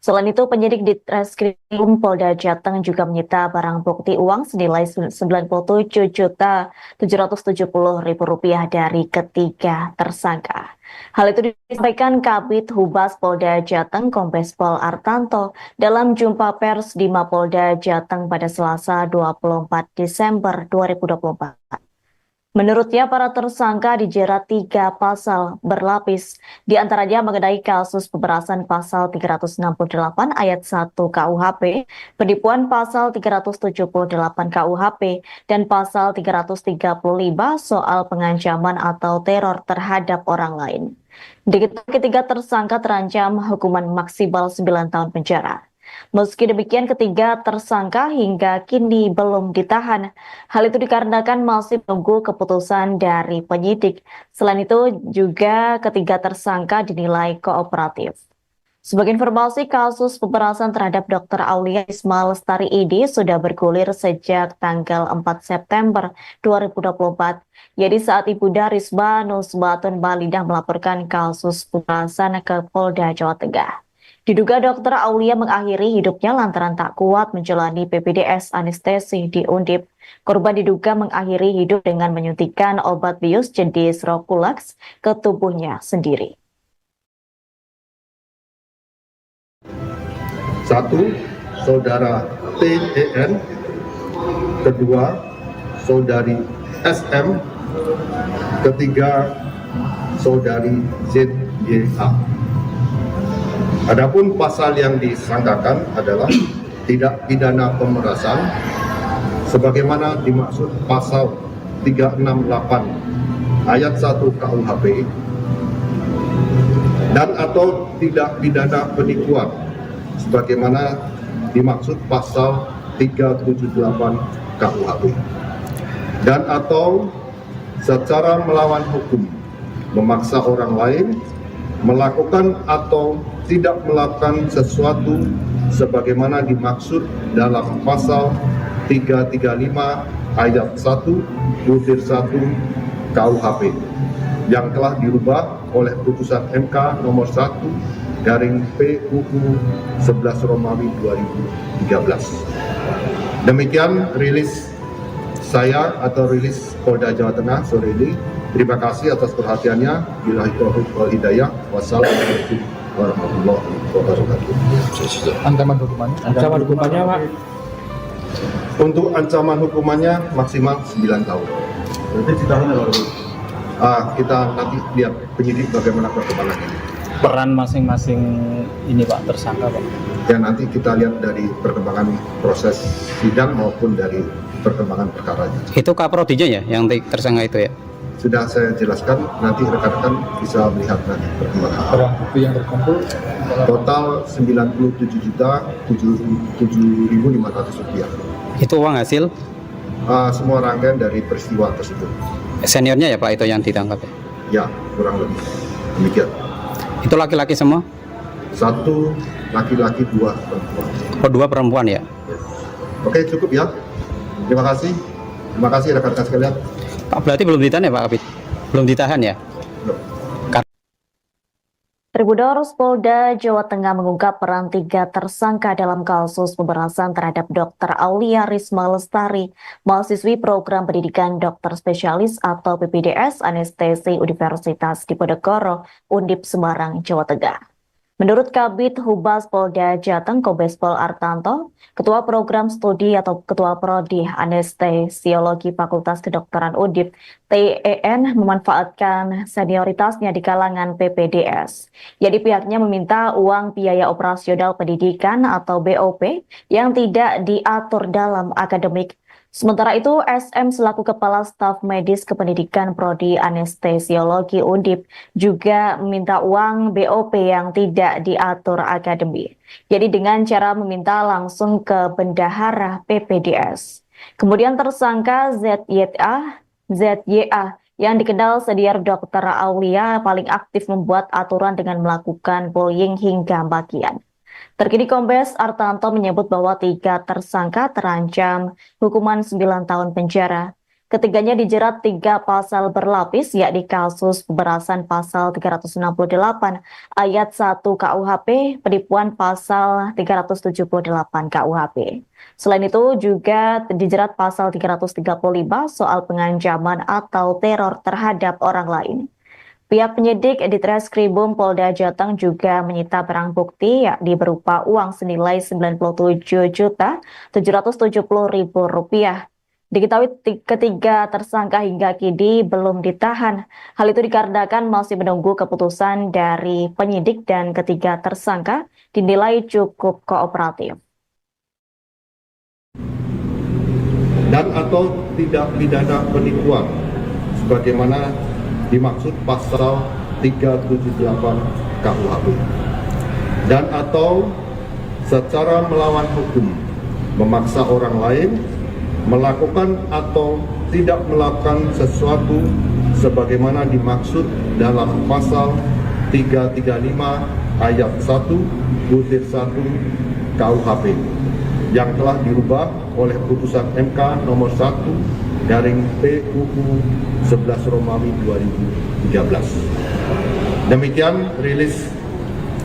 Speaker 1: Selain itu, penyidik di Treskrim Polda Jateng juga menyita barang bukti uang senilai Rp97.770.000 dari ketiga tersangka. Hal itu disampaikan Kabid Humas Polda Jateng Kombes Pol Artanto dalam jumpa pers di Mapolda Jateng pada Selasa 24 Desember 2024. Menurutnya, para tersangka dijerat 3 pasal berlapis, di antaranya mengenai kasus pemerasan pasal 368 ayat 1 KUHP, penipuan pasal 378 KUHP, dan pasal 335 soal pengancaman atau teror terhadap orang lain. Ketiga tersangka terancam hukuman maksimal 9 tahun penjara. Meski demikian, ketiga tersangka hingga kini belum ditahan. Hal itu dikarenakan masih menunggu keputusan dari penyidik. Selain itu, juga ketiga tersangka dinilai kooperatif. Sebagai informasi, kasus pemerasan terhadap Dr. Aulia Risma Lestari ini sudah bergulir sejak tanggal 4 September 2024. Jadi saat Ibunda Risma Nusbatun Balidah melaporkan kasus pemerasan ke Polda Jawa Tengah. Diduga Dr. Aulia mengakhiri hidupnya lantaran tak kuat menjalani PPDS anestesi di Undip. Korban diduga mengakhiri hidup dengan menyuntikkan obat bius jenis Roculax ke tubuhnya sendiri.
Speaker 2: 1. Saudara TEN. 2. Saudari SM. 3. Saudari ZYA. Adapun pasal yang disangkakan adalah tidak pidana pemerasan sebagaimana dimaksud pasal 368 ayat 1 KUHP dan atau tidak pidana penipuan sebagaimana dimaksud pasal 378 KUHP dan atau secara melawan hukum memaksa orang lain melakukan atau tidak melakukan sesuatu sebagaimana dimaksud dalam pasal 335 ayat 1 butir 1 KUHP yang telah dirubah oleh putusan MK nomor 1 garing PUU 11 Romawi 2013. Demikian rilis saya atau rilis Polda Jawa Tengah sore ini. Terima kasih atas perhatiannya. Billahi taufiq wal hidayah. Wassalamualaikum warahmatullahi wabarakatuh.
Speaker 3: Ancaman hukumannya Pak?
Speaker 2: Untuk ancaman hukumannya maksimal 9 tahun.
Speaker 5: Berarti ditahan ya Pak?
Speaker 2: Kita nanti lihat penyidik bagaimana perkembangannya.
Speaker 3: Peran masing-masing ini Pak tersangka Pak?
Speaker 2: Ya nanti kita lihat dari perkembangan proses sidang maupun dari perkembangan perkaranya.
Speaker 4: Itu kaprodinya ya yang tersangka itu ya?
Speaker 2: Sudah saya jelaskan, nanti rekan-rekan bisa melihat nanti perkembangan.
Speaker 3: Barang bukti yang terkumpul
Speaker 2: Total 97.007.500 rupiah.
Speaker 4: Itu uang hasil
Speaker 2: Semua rangkaian dari peristiwa tersebut.
Speaker 4: seniornya ya Pak itu yang ditangkap ya?
Speaker 2: Ya, kurang lebih demikian.
Speaker 4: Itu laki-laki semua?
Speaker 2: 1 laki-laki, 2 perempuan.
Speaker 4: Oh, 2 perempuan ya?
Speaker 2: Oke, cukup ya. Terima kasih. Terima kasih rekan-rekan sekalian.
Speaker 4: Pak berarti belum ditahan ya Pak Kabid? Belum ditahan ya?
Speaker 1: Tribunnews Polda Jawa Tengah mengungkap peran 3 tersangka dalam kasus pemerasan terhadap Dr. Aulia Risma Lestari, mahasiswi program pendidikan dokter spesialis atau PPDS Anestesi Universitas Diponegoro, Undip Semarang, Jawa Tengah. Menurut Kabid Humas Polda Jateng Kombes Pol Artanto, Ketua Program Studi atau Ketua Prodi Anestesiologi Fakultas Kedokteran Undip, TEN memanfaatkan senioritasnya di kalangan PPDS. Jadi pihaknya meminta uang biaya operasional pendidikan atau BOP yang tidak diatur dalam akademik. Sementara itu, SM selaku Kepala Staf Medis Kependidikan Prodi Anestesiologi Undip juga meminta uang BOP yang tidak diatur akademi. Jadi dengan cara meminta langsung ke bendahara PPDS. Kemudian tersangka ZYA yang dikenal senior Dr. Aulia paling aktif membuat aturan dengan melakukan bullying hingga makian. Terkini Kombes Artanto menyebut bahwa 3 tersangka terancam hukuman 9 tahun penjara. Ketiganya dijerat 3 pasal berlapis, yakni kasus pemerasan pasal 368 ayat 1 KUHP, penipuan pasal 378 KUHP. Selain itu juga dijerat pasal 335 soal pengancaman atau teror terhadap orang lain. Pihak penyidik di Treskrimum Polda Jateng juga menyita barang bukti yakni berupa uang senilai Rp97.770.000. Diketahui ketiga tersangka hingga kini belum ditahan. Hal itu dikarenakan masih menunggu keputusan dari penyidik dan ketiga tersangka dinilai cukup kooperatif.
Speaker 2: Dan atau tidak pidana penipuan sebagaimana dimaksud pasal 378 KUHP, dan atau secara melawan hukum memaksa orang lain melakukan atau tidak melakukan sesuatu sebagaimana dimaksud dalam pasal 335 ayat 1 butir 1 KUHP yang telah dirubah oleh putusan MK nomor 1 garing PUU 11 Romawi 2013. Demikian rilis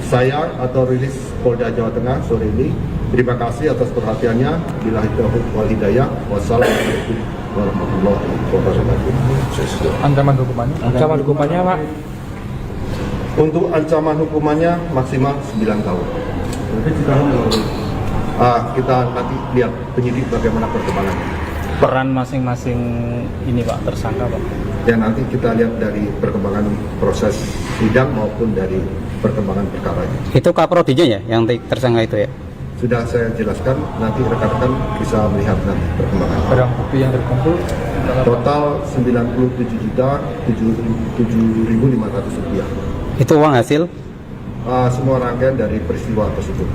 Speaker 2: saya atau rilis Polda Jawa Tengah sore ini. Terima kasih atas perhatiannya. Billahi taufiq wal hidayah. Wassalamualaikum warahmatullahi wabarakatuh.
Speaker 3: ancaman hukumannya Pak?
Speaker 2: Untuk ancaman hukumannya maksimal 9 tahun.
Speaker 5: Berarti ditahan ya Pak?
Speaker 2: Kita nanti lihat penyidik bagaimana perkembangannya.
Speaker 3: Peran masing-masing ini Pak tersangka Pak?
Speaker 2: Dan nanti kita lihat dari perkembangan proses sidang maupun dari perkembangan perkaranya.
Speaker 4: Itu kaprodinya ya yang tersangka itu ya?
Speaker 2: Sudah saya jelaskan, nanti rekan-rekan bisa melihat nanti perkembangan.
Speaker 3: Barang bukti yang terkumpul
Speaker 2: Total Rp97.007.500.
Speaker 4: Itu uang hasil
Speaker 2: Semua rangkaian dari peristiwa tersebut.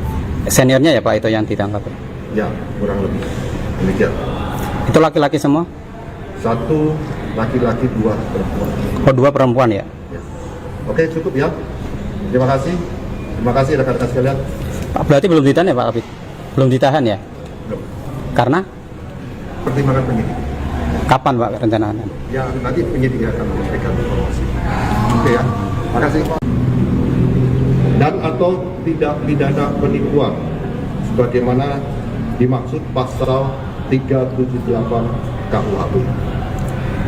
Speaker 4: seniornya ya Pak itu yang ditangkap ya?
Speaker 2: Ya, kurang lebih demikian.
Speaker 4: Itu laki-laki semua?
Speaker 2: 1 laki-laki, 2 perempuan.
Speaker 4: Oh, 2 perempuan ya?
Speaker 2: Ya. Oke, cukup ya. Terima kasih. Terima kasih rekan-rekan sekalian.
Speaker 4: Pak, berarti belum ditahan ya Pak Kabit? Belum ditahan ya?
Speaker 2: Belum.
Speaker 4: Karena
Speaker 2: Pertimbangan penyidik.
Speaker 4: kapan Pak rencananya?
Speaker 2: Ya, nanti penyidik akan memberikan informasi. Oke ya, makasih. Dan atau tidak pidana penipuan sebagaimana dimaksud pasal 378 KUHP.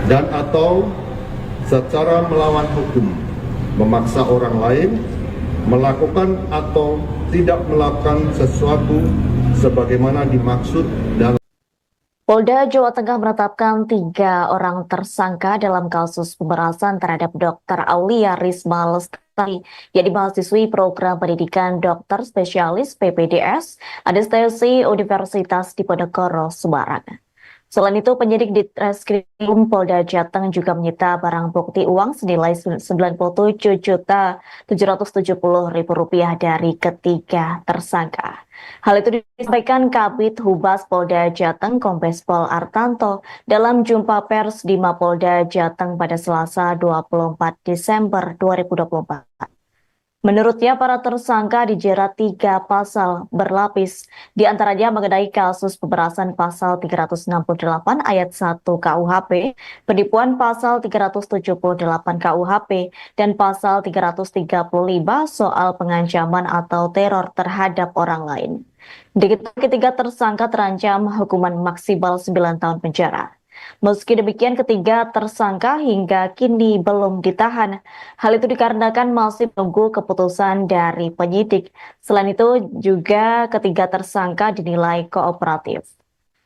Speaker 2: Dan atau secara melawan hukum memaksa orang lain melakukan atau tidak melakukan sesuatu sebagaimana dimaksud dalam
Speaker 1: Polda Jawa Tengah menetapkan 3 orang tersangka dalam kasus pemerasan terhadap Dr. Aulia Risma Lestari, yakni mahasiswi program pendidikan dokter spesialis PPDS Anestesi Universitas Diponegoro, Semarang. Selain itu, penyidik di Treskrim Polda Jateng juga menyita barang bukti uang senilai Rp97.770.000 dari ketiga tersangka. Hal itu disampaikan Kabid Humas Polda Jateng Kombes Pol Artanto dalam jumpa pers di Mapolda Jateng pada Selasa 24 Desember 2024. Menurutnya, para tersangka dijerat 3 pasal berlapis, di antaranya mengenai kasus pemerasan pasal 368 ayat 1 KUHP, penipuan pasal 378 KUHP, dan pasal 335 soal pengancaman atau teror terhadap orang lain. Begitu, ketiga tersangka terancam hukuman maksimal 9 tahun penjara. Meski demikian, ketiga tersangka hingga kini belum ditahan. Hal itu dikarenakan masih menunggu keputusan dari penyidik. Selain itu, juga ketiga tersangka dinilai kooperatif.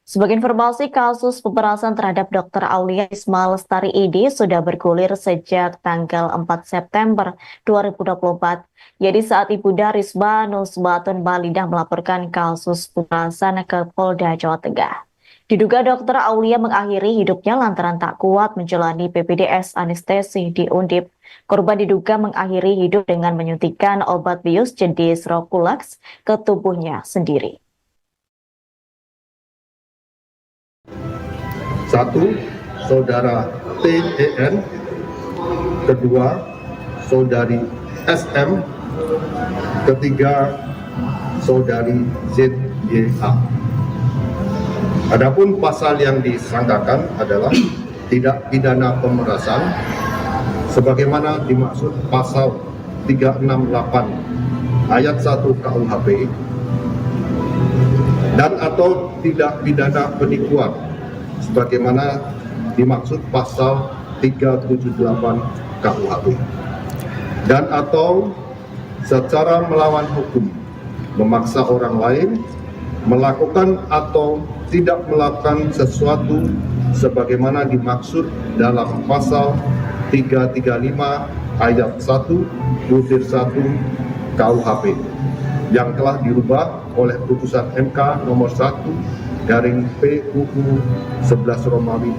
Speaker 1: Sebagai informasi, kasus pemerasan terhadap Dr. Aulia Risma Lestari ini sudah bergulir sejak tanggal 4 September 2024. Jadi saat Ibunda Risma Nusbatun Balindah melaporkan kasus pemerasan ke Polda Jawa Tengah. Diduga Dr. Aulia mengakhiri hidupnya lantaran tak kuat menjalani PPDS anestesi di Undip. Korban diduga mengakhiri hidup dengan menyuntikkan obat bius jenis Roflux ke tubuhnya sendiri.
Speaker 2: 1. Saudara TEN. Kedua, Saudari SM. Ketiga, Saudari ZYA. Adapun pasal yang disangkakan adalah tidak pidana pemerasan sebagaimana dimaksud pasal 368 ayat 1 KUHP dan atau tidak pidana penipuan sebagaimana dimaksud pasal 378 KUHP dan atau secara melawan hukum memaksa orang lain melakukan atau tidak melakukan sesuatu sebagaimana dimaksud dalam pasal 335 ayat 1 butir 1 KUHP yang telah dirubah oleh putusan MK nomor 1 garing PUU 11 Romawi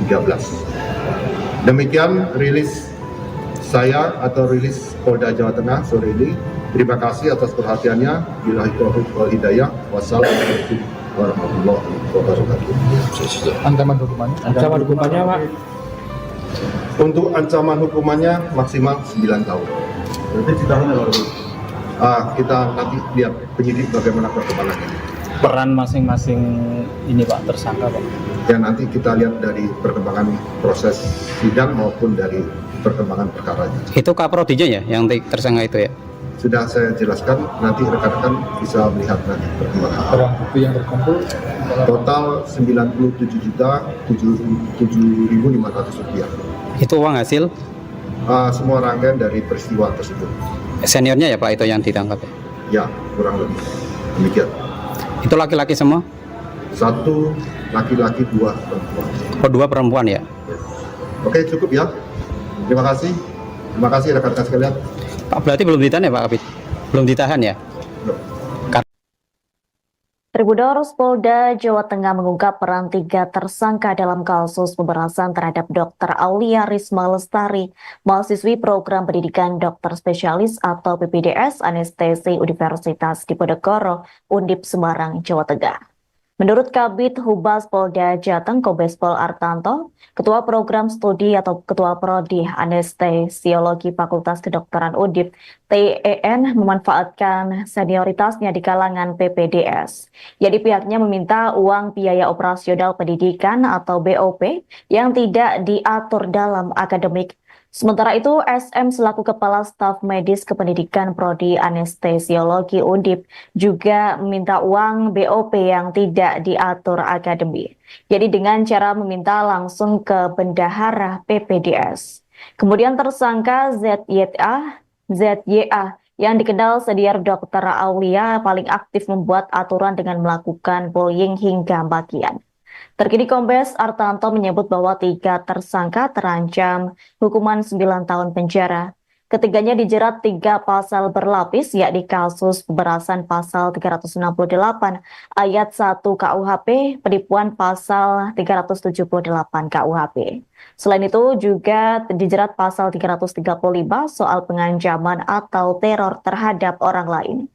Speaker 2: 2013. Demikian rilis saya atau rilis Polda Jawa Tengah sore ini. Terima kasih atas perhatiannya. Billahi taufiq wal hidayah. Wassalamualaikum warahmatullahi wabarakatuh.
Speaker 3: Ancaman hukumannya Pak?
Speaker 2: Untuk ancaman hukumannya maksimal 9 tahun.
Speaker 5: Berarti ditahan ya Pak?
Speaker 2: Kita nanti lihat penyidik bagaimana perkembangannya.
Speaker 3: Peran masing-masing ini Pak, tersangka Pak?
Speaker 2: Ya nanti kita lihat dari perkembangan proses sidang maupun dari perkembangan perkaranya.
Speaker 4: Itu kaprodinya ya yang tersangka itu ya?
Speaker 2: Sudah saya jelaskan, nanti rekan-rekan bisa melihat nanti perkembangan.
Speaker 3: Barang bukti yang terkumpul
Speaker 2: Total 97.007.500 rupiah.
Speaker 4: Itu uang hasil
Speaker 2: Semua rangkaian dari peristiwa tersebut.
Speaker 4: seniornya ya Pak itu yang ditangkap ya?
Speaker 2: Ya, kurang lebih demikian.
Speaker 4: Itu laki-laki semua?
Speaker 2: 1 laki-laki, 2 perempuan.
Speaker 4: Oh, 2 perempuan ya?
Speaker 2: Oke, cukup ya. Terima kasih. Terima kasih rekan-rekan sekalian.
Speaker 4: Pak, berarti belum ditahan ya Pak Kabit? Belum ditahan ya?
Speaker 1: Tribunnews Polda Jawa Tengah mengungkap peran 3 tersangka dalam kasus pemerasan terhadap Dr. Aulia Risma Lestari, mahasiswi program pendidikan dokter spesialis atau PPDS Anestesi Universitas Diponegoro, Undip, Semarang, Jawa Tengah. Menurut Kabid Humas Polda Jateng Kombes Pol Artanto, Ketua Program Studi atau Ketua Prodi Anestesiologi Fakultas Kedokteran Undip TEN memanfaatkan senioritasnya di kalangan PPDS. Jadi pihaknya meminta uang biaya operasional pendidikan atau BOP yang tidak diatur dalam akademik. Sementara itu, SM selaku Kepala Staf Medis Kependidikan Prodi Anestesiologi Undip juga meminta uang BOP yang tidak diatur akademi. Jadi dengan cara meminta langsung ke bendahara PPDS. Kemudian tersangka ZYA yang dikenal senior Dokter Aulia paling aktif membuat aturan dengan melakukan bullying hingga makian. Terkini Kombes Artanto menyebut bahwa 3 tersangka terancam hukuman 9 tahun penjara. Ketiganya dijerat 3 pasal berlapis, yakni kasus pemerasan pasal 368 ayat 1 KUHP, penipuan pasal 378 KUHP. Selain itu juga dijerat pasal 335 soal pengancaman atau teror terhadap orang lain.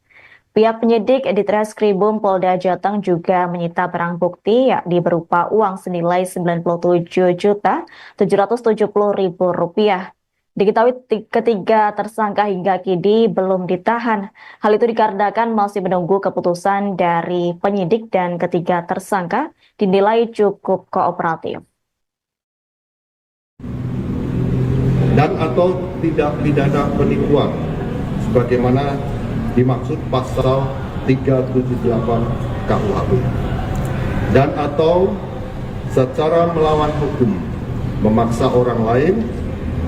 Speaker 1: Pihak penyidik di Treskrimum Polda Jateng juga menyita barang bukti yakni berupa uang senilai Rp97.770.000. Diketahui ketiga tersangka hingga kini belum ditahan. Hal itu dikarenakan masih menunggu keputusan dari penyidik dan ketiga tersangka dinilai cukup kooperatif.
Speaker 2: Dan atau tidak pidana penipuan sebagaimana dimaksud pasal 378 KUHP, dan atau secara melawan hukum memaksa orang lain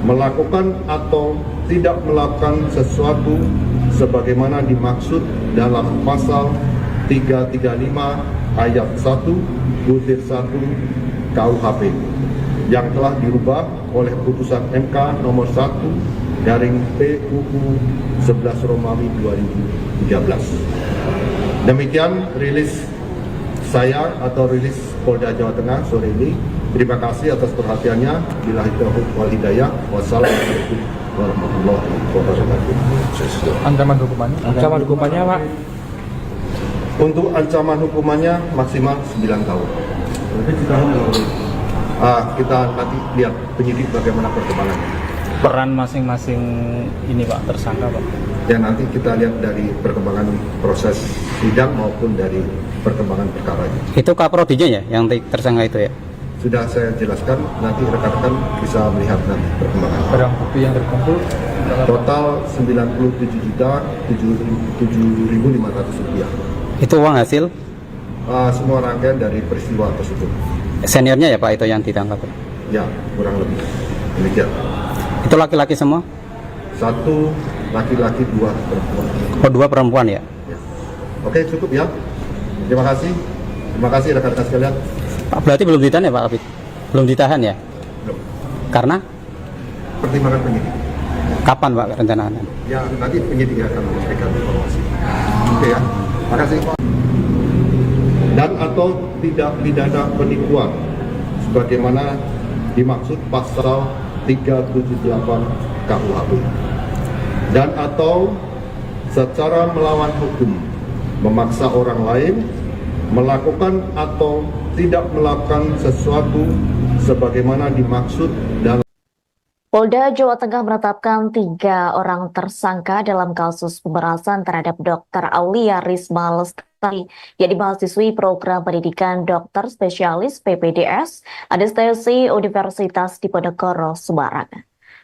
Speaker 2: melakukan atau tidak melakukan sesuatu sebagaimana dimaksud dalam pasal 335 ayat 1/1 KUHP yang telah dirubah oleh putusan MK nomor 1/PUU 11 Romawi 2013. Demikian rilis saya atau rilis Polda Jawa Tengah sore ini. Terima kasih atas perhatiannya. Billahi taufiq wal hidayah. Wassalamualaikum warahmatullahi wabarakatuh.
Speaker 3: Ancaman hukumannya Pak?
Speaker 2: Untuk ancaman hukumannya maksimal 9 tahun.
Speaker 5: Berarti ditahan ya Pak?
Speaker 2: Kita nanti lihat penyidik bagaimana perkembangannya.
Speaker 3: Peran masing-masing ini Pak, tersangka Pak?
Speaker 2: Ya nanti kita lihat dari perkembangan proses sidang maupun dari perkembangan perkara ini.
Speaker 4: Itu kaprodinya ya yang tersangka itu ya?
Speaker 2: Sudah saya jelaskan, nanti rekan-rekan bisa melihat nanti perkembangan.
Speaker 3: Barang bukti yang terkumpul?
Speaker 2: Total Rp97.007.500.
Speaker 4: Itu uang hasil?
Speaker 2: Semua rangkaian dari peristiwa tersebut.
Speaker 4: Seniornya ya Pak itu yang ditangkap?
Speaker 2: Ya, kurang lebih demikian.
Speaker 4: Itu laki-laki semua?
Speaker 2: 1 laki-laki, 2 perempuan.
Speaker 4: Oh 2 perempuan ya?
Speaker 2: Ya. Oke, cukup ya. Terima kasih. Terima kasih rekan-rekan sekalian.
Speaker 4: Pak berarti belum ditahan ya Pak Kabid? Belum ditahan ya?
Speaker 2: Belum.
Speaker 4: Karena?
Speaker 2: Pertimbangan penyidik.
Speaker 4: Kapan Pak rencananya?
Speaker 2: Ya, nanti penyidik akan memberikan informasi. Oke ya. Terima kasih. Dan atau tidak pidana penipuan sebagaimana dimaksud pasal 378 KUHP, dan atau secara melawan hukum memaksa orang lain melakukan atau tidak melakukan sesuatu sebagaimana dimaksud dalam.
Speaker 1: Polda Jawa Tengah menetapkan 3 orang tersangka dalam kasus pemerasan terhadap Dr. Aulia Risma Lestari, yakni mahasiswi program pendidikan dokter spesialis PPDS Anestesi Universitas Diponegoro, Semarang.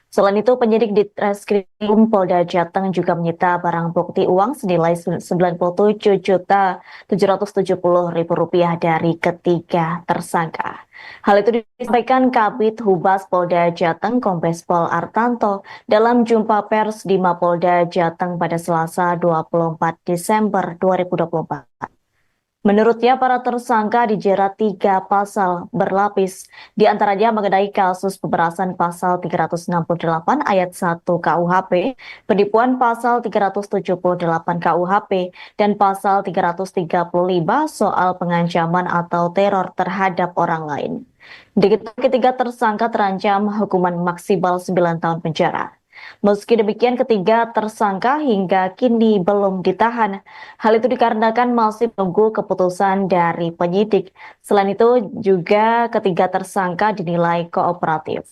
Speaker 1: Selain itu, penyidik di Treskrimum Polda Jateng juga menyita barang bukti uang senilai Rp97.770.000 dari ketiga tersangka. Hal itu disampaikan Kabid Humas Polda Jateng Kombes Pol Artanto dalam jumpa pers di Mapolda Jateng pada Selasa 24 Desember 2024. Menurutnya, para tersangka dijerat 3 pasal berlapis, di antaranya mengenai kasus pemerasan pasal 368 ayat 1 KUHP, penipuan pasal 378 KUHP, dan pasal 335 soal pengancaman atau teror terhadap orang lain. Ketiga tersangka terancam hukuman maksimal 9 tahun penjara. Meski demikian, ketiga tersangka hingga kini belum ditahan. Hal itu dikarenakan masih menunggu keputusan dari penyidik. Selain itu, juga ketiga tersangka dinilai kooperatif.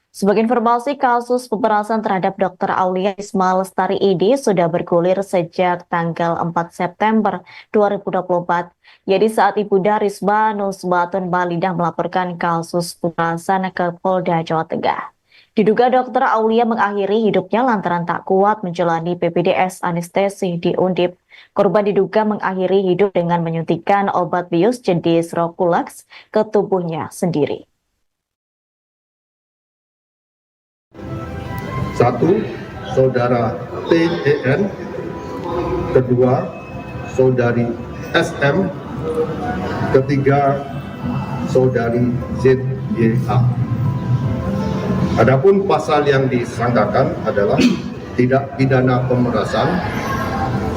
Speaker 1: Sebagai informasi, kasus pemerasan terhadap Dr. Aulia Risma Lestari ini sudah bergulir sejak tanggal 4 September 2024. Jadi saat Ibunda Risma Nusbatun Balidah melaporkan kasus pemerasan ke Polda Jawa Tengah. Diduga Dr. Aulia mengakhiri hidupnya lantaran tak kuat menjalani PPDS anestesi di Undip. Korban diduga mengakhiri hidup dengan menyuntikkan obat bius jenis Roculax ke tubuhnya sendiri.
Speaker 2: 1. Saudara TEN. Kedua, saudari SM. Ketiga, saudari ZYA. Adapun pasal yang disangkakan adalah tidak pidana pemerasan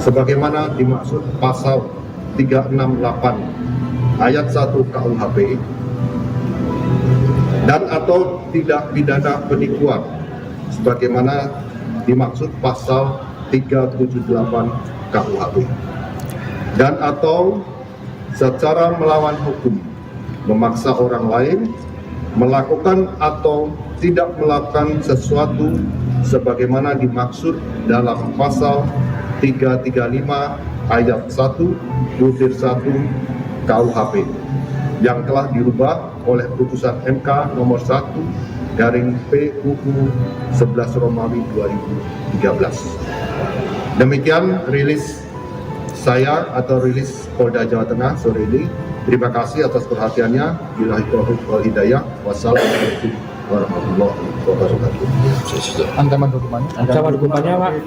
Speaker 2: sebagaimana dimaksud pasal 368 ayat 1 KUHP dan atau tidak pidana penipuan sebagaimana dimaksud pasal 378 KUHP dan atau secara melawan hukum memaksa orang lain melakukan atau tidak melakukan sesuatu sebagaimana dimaksud dalam pasal 335 ayat 1/1 KUHP yang telah dirubah oleh putusan MK nomor 1/PUU 11 Romawi 2013. Demikian rilis saya atau rilis Polda Jawa Tengah sore ini. Terima kasih atas perhatiannya. Billahi taufiq wal hidayah. Wassalamualaikum warahmatullahi wabarakatuh.
Speaker 3: Ancaman hukumannya Pak?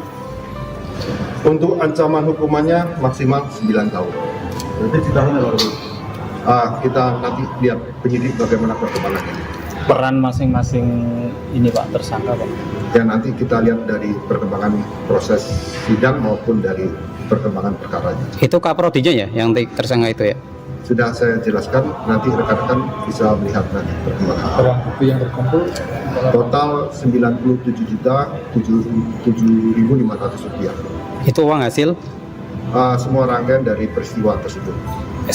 Speaker 2: Untuk ancaman hukumannya maksimal 9 tahun.
Speaker 5: Berarti ditahan ya Pak?
Speaker 2: Kita nanti lihat penyidik bagaimana perkembangannya.
Speaker 3: Peran masing-masing ini Pak tersangka Pak?
Speaker 2: Dan nanti kita lihat dari perkembangan proses sidang maupun dari perkembangan perkaranya.
Speaker 4: Itu kaprodinya ya yang tersangka itu ya?
Speaker 2: Sudah saya jelaskan, nanti rekan-rekan bisa melihat nanti perkembangan.
Speaker 3: Barang bukti yang terkumpul
Speaker 2: Total 97.007.500 rupiah.
Speaker 4: Itu uang hasil
Speaker 2: Semua rangkaian dari peristiwa tersebut.
Speaker 4: senior